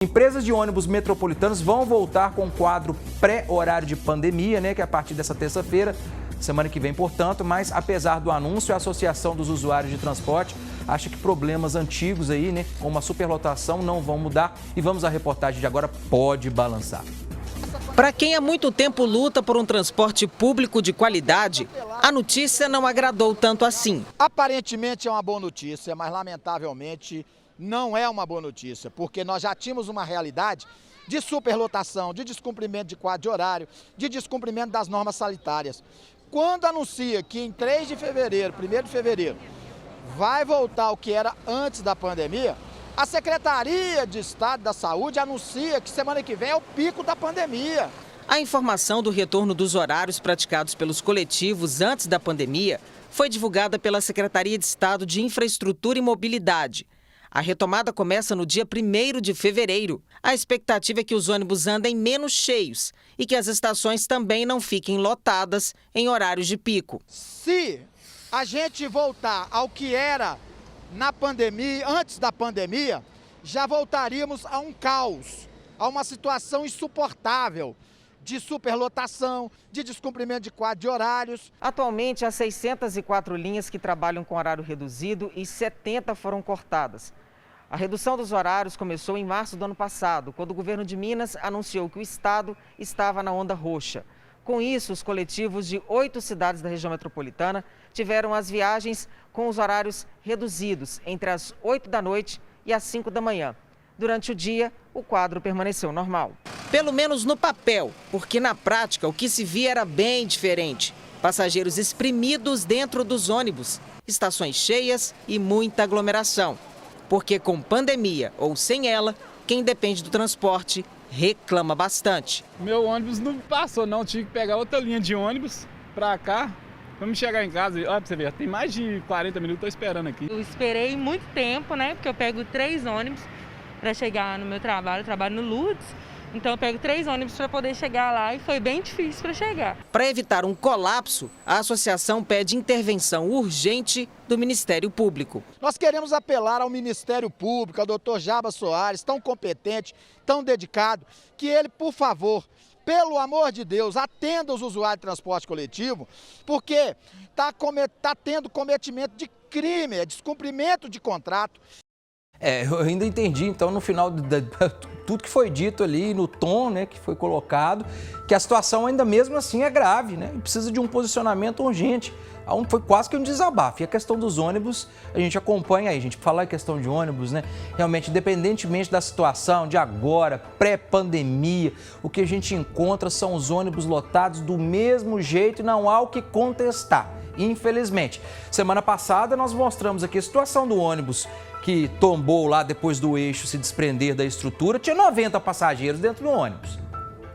Empresas de ônibus metropolitanos vão voltar com o quadro pré-horário de pandemia, né, que é a partir dessa terça-feira, semana que vem, portanto, mas apesar do anúncio, a Associação dos Usuários de Transporte acha que problemas antigos aí, né, como a superlotação, não vão mudar e vamos à reportagem de agora, pode balançar. Para quem há muito tempo luta por um transporte público de qualidade, a notícia não agradou tanto assim. Aparentemente é uma boa notícia, mas lamentavelmente não é uma boa notícia, porque nós já tínhamos uma realidade de superlotação, de descumprimento de quadro de horário, de descumprimento das normas sanitárias. Quando anuncia que em 3 de fevereiro, 1º de fevereiro, vai voltar o que era antes da pandemia, a Secretaria de Estado da Saúde anuncia que semana que vem é o pico da pandemia. A informação do retorno dos horários praticados pelos coletivos antes da pandemia foi divulgada pela Secretaria de Estado de Infraestrutura e Mobilidade. A retomada começa no dia 1º de fevereiro. A expectativa é que os ônibus andem menos cheios e que as estações também não fiquem lotadas em horários de pico. Se a gente voltar ao que era na pandemia, antes da pandemia, já voltaríamos a um caos, a uma situação insuportável de superlotação, de descumprimento de quadro de horários. Atualmente, há 604 linhas que trabalham com horário reduzido e 70 foram cortadas. A redução dos horários começou em março do ano passado, quando o governo de Minas anunciou que o estado estava na onda roxa. Com isso, os coletivos de 8 cidades da região metropolitana tiveram as viagens com os horários reduzidos, entre as 8 da noite e as 5 da manhã. Durante o dia, o quadro permaneceu normal. Pelo menos no papel, porque na prática o que se via era bem diferente. Passageiros espremidos dentro dos ônibus, estações cheias e muita aglomeração. Porque com pandemia ou sem ela, quem depende do transporte reclama bastante. Meu ônibus não passou não, tive que pegar outra linha de ônibus pra cá. Vamos chegar em casa, olha pra você ver, tem mais de 40 minutos, tô esperando aqui. Eu esperei muito tempo, né, porque eu pego 3 ônibus para chegar no meu trabalho, eu trabalho no Lourdes, então eu pego 3 ônibus para poder chegar lá e foi bem difícil para chegar. Para evitar um colapso, a associação pede intervenção urgente do Ministério Público. Nós queremos apelar ao Ministério Público, ao doutor Jaba Soares, tão competente, tão dedicado, que ele, por favor, pelo amor de Deus, atenda os usuários de transporte coletivo, porque está tendo cometimento de crime, é descumprimento de contrato. Eu ainda entendi, então, no final de tudo que foi dito ali, no tom, né, que foi colocado, que a situação ainda mesmo assim é grave, né, e precisa de um posicionamento urgente. Foi quase que um desabafo. E a questão dos ônibus, a gente acompanha aí, a gente falar em questão de ônibus, né, realmente, independentemente da situação de agora, pré-pandemia, o que a gente encontra são os ônibus lotados do mesmo jeito e não há o que contestar, infelizmente. Semana passada nós mostramos aqui a situação do ônibus que tombou lá depois do eixo se desprender da estrutura, tinha 90 passageiros dentro do ônibus.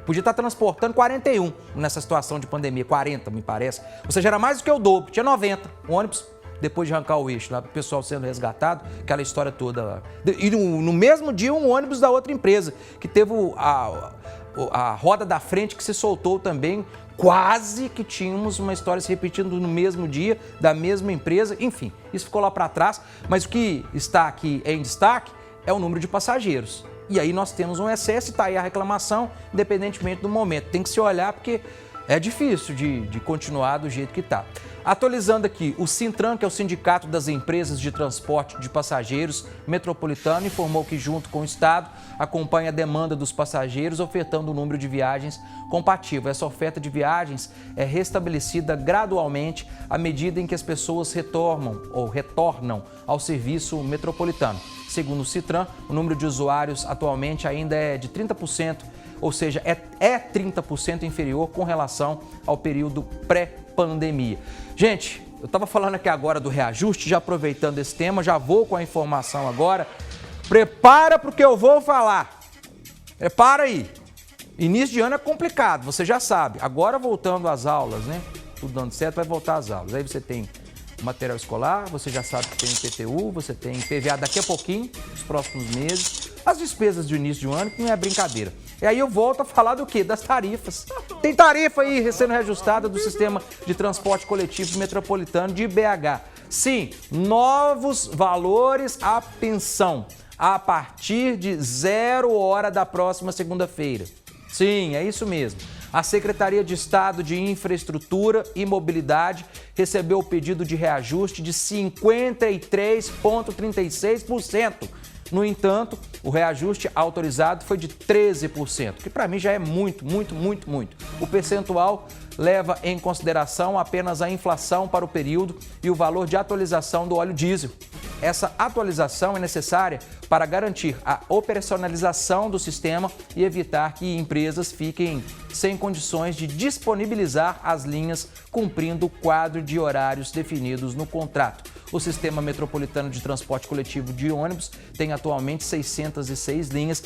Podia estar transportando 41 nessa situação de pandemia, 40 me parece. Ou seja, era mais do que o dobro, tinha 90 ônibus depois de arrancar o eixo lá, o pessoal sendo resgatado, aquela história toda lá. E no mesmo dia um ônibus da outra empresa, que teve a roda da frente que se soltou também, quase que tínhamos uma história se repetindo no mesmo dia, da mesma empresa, enfim, isso ficou lá para trás, mas o que está aqui em destaque é o número de passageiros. E aí nós temos um excesso e está aí a reclamação, independentemente do momento. Tem que se olhar porque é difícil de continuar do jeito que está. Atualizando aqui, o Sintran, que é o Sindicato das Empresas de Transporte de Passageiros Metropolitano, informou que, junto com o Estado, acompanha a demanda dos passageiros, ofertando um número de viagens compatível. Essa oferta de viagens é restabelecida gradualmente à medida em que as pessoas retornam ao serviço metropolitano. Segundo o Sintran, o número de usuários atualmente ainda é de 30%, ou seja, é 30% inferior com relação ao período pré-pandemia. Gente, eu estava falando aqui agora do reajuste, já aproveitando esse tema, já vou com a informação agora. Prepara para o que eu vou falar. Prepara aí. Início de ano é complicado, você já sabe. Agora voltando às aulas, né? Tudo dando certo, vai voltar às aulas. Aí você tem material escolar, você já sabe que tem IPTU, você tem PVA daqui a pouquinho, nos próximos meses. As despesas de início de ano, que não é brincadeira. E aí eu volto a falar do quê? Das tarifas. Tem tarifa aí sendo reajustada do sistema de transporte coletivo metropolitano de BH. Sim, novos valores à pensão. a partir de 0h da próxima segunda-feira. Sim, é isso mesmo. A Secretaria de Estado de Infraestrutura e Mobilidade recebeu o pedido de reajuste de 53,36%. No entanto, o reajuste autorizado foi de 13%, que para mim já é muito. O percentual leva em consideração apenas a inflação para o período e o valor de atualização do óleo diesel. Essa atualização é necessária para garantir a operacionalização do sistema e evitar que empresas fiquem sem condições de disponibilizar as linhas cumprindo o quadro de horários definidos no contrato. O Sistema Metropolitano de Transporte Coletivo de Ônibus tem atualmente 606 linhas